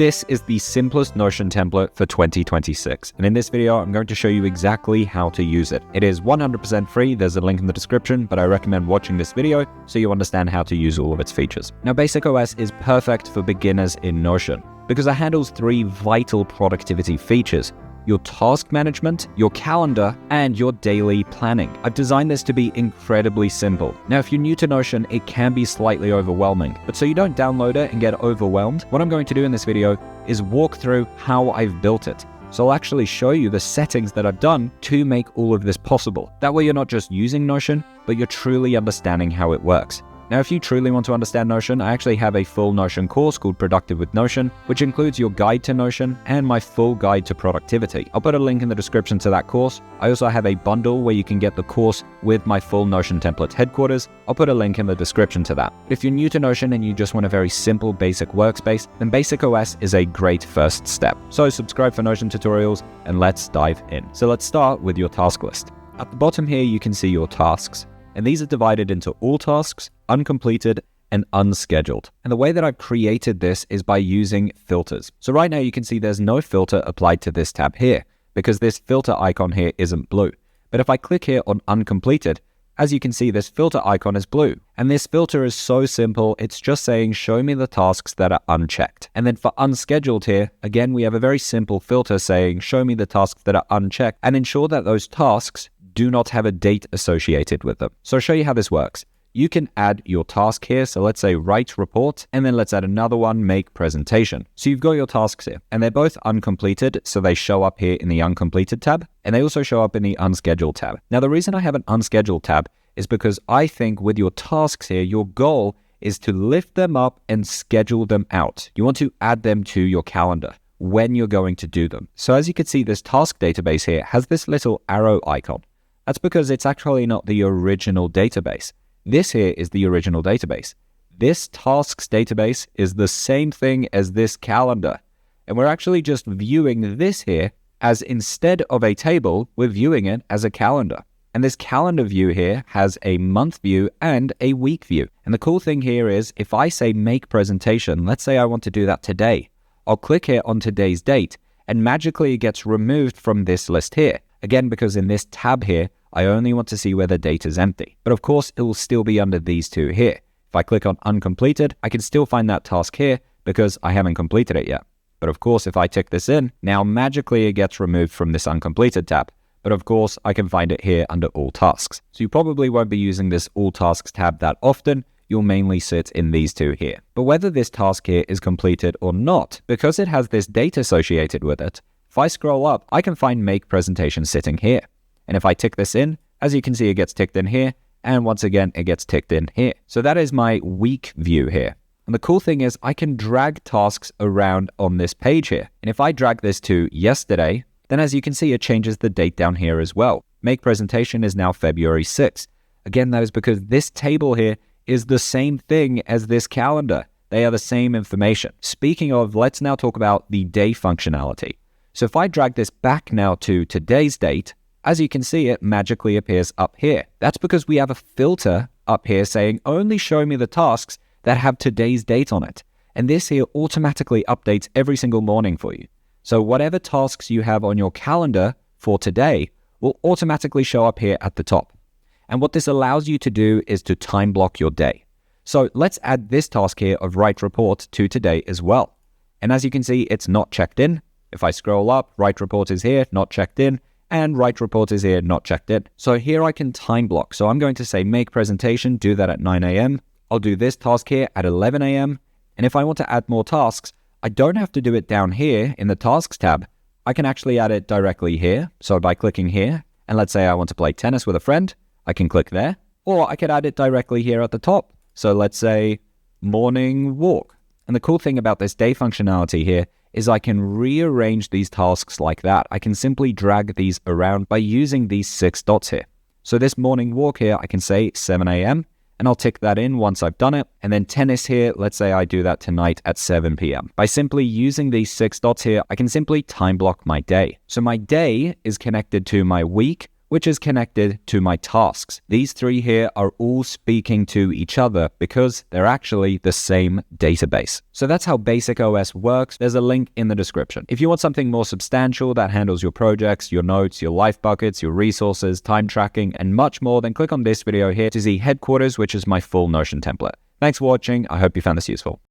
This is the simplest Notion template for 2026. And in this video, I'm going to show you exactly how to use it. It is 100% free. There's a link in the description, but I recommend watching this video so you understand how to use all of its features. Now, Basic OS is perfect for beginners in Notion because it handles three vital productivity features: your task management, your calendar, and your daily planning. I've designed this to be incredibly simple. Now, if you're new to Notion, it can be slightly overwhelming, but so you don't download it and get overwhelmed, what I'm going to do in this video is walk through how I've built it. So I'll actually show you the settings that I've done to make all of this possible. That way you're not just using Notion, but you're truly understanding how it works. Now, if you truly want to understand Notion, I actually have a full Notion course called Productive with Notion, which includes your guide to Notion and my full guide to productivity. I'll put a link in the description to that course. I also have a bundle where you can get the course with my full Notion template headquarters. I'll put a link in the description to that. If you're new to Notion and you just want a very simple basic workspace, then Basic OS is a great first step. So subscribe for Notion tutorials and let's dive in. So let's start with your task list. At the bottom here, you can see your tasks. And these are divided into all tasks, uncompleted, and unscheduled. And the way that I've created this is by using filters. So right now you can see there's no filter applied to this tab here because this filter icon here isn't blue. But if I click here on uncompleted, as you can see, this filter icon is blue. And this filter is so simple. It's just saying, show me the tasks that are unchecked. And then for unscheduled here, again, we have a very simple filter saying, show me the tasks that are unchecked and ensure that those tasks do not have a date associated with them. So I'll show you how this works. You can add your task here. So let's say write report, and then let's add another one, make presentation. So you've got your tasks here, and they're both uncompleted. So they show up here in the uncompleted tab, and they also show up in the unscheduled tab. Now, the reason I have an unscheduled tab is because I think with your tasks here, your goal is to lift them up and schedule them out. You want to add them to your calendar when you're going to do them. So as you can see, this task database here has this little arrow icon. That's because it's actually not the original database. This here is the original database. This tasks database is the same thing as this calendar. And we're actually just viewing this here as, instead of a table, we're viewing it as a calendar. And this calendar view here has a month view and a week view. And the cool thing here is if I say make presentation, let's say I want to do that today. I'll click here on today's date and magically it gets removed from this list here. Again, because in this tab here, I only want to see where the data is empty. But of course, it will still be under these two here. If I click on uncompleted, I can still find that task here because I haven't completed it yet. But of course, if I tick this in, now magically it gets removed from this uncompleted tab. But of course, I can find it here under all tasks. So you probably won't be using this all tasks tab that often. You'll mainly sit in these two here. But whether this task here is completed or not, because it has this date associated with it, if I scroll up, I can find make presentation sitting here. And if I tick this in, as you can see, it gets ticked in here. And once again, it gets ticked in here. So that is my week view here. And the cool thing is I can drag tasks around on this page here. And if I drag this to yesterday, then as you can see, it changes the date down here as well. Make presentation is now February 6th. Again, that is because this table here is the same thing as this calendar. They are the same information. Speaking of, let's now talk about the day functionality. So if I drag this back now to today's date, as you can see, it magically appears up here. That's because we have a filter up here saying only show me the tasks that have today's date on it. And this here automatically updates every single morning for you. So whatever tasks you have on your calendar for today will automatically show up here at the top. And what this allows you to do is to time block your day. So let's add this task here of write report to today as well. And as you can see, it's not checked in. If I scroll up, write report is here, not checked in, and write report is here, not checked in. So here I can time block. So I'm going to say make presentation, do that at 9 a.m. I'll do this task here at 11 a.m. And if I want to add more tasks, I don't have to do it down here in the tasks tab. I can actually add it directly here. So by clicking here, and let's say I want to play tennis with a friend, I can click there, or I could add it directly here at the top. So let's say morning walk. And the cool thing about this day functionality here is I can rearrange these tasks like that. I can simply drag these around by using these 6 dots here. So this morning walk here, I can say 7 a.m. and I'll tick that in once I've done it. And then tennis here, let's say I do that tonight at 7 p.m. By simply using these 6 dots here, I can simply time block my day. So my day is connected to my week, which is connected to my tasks. These three here are all speaking to each other because they're actually the same database. So that's how Basic OS works. There's a link in the description. If you want something more substantial that handles your projects, your notes, your life buckets, your resources, time tracking, and much more, then click on this video here to see Headquarters, which is my full Notion template. Thanks for watching. I hope you found this useful.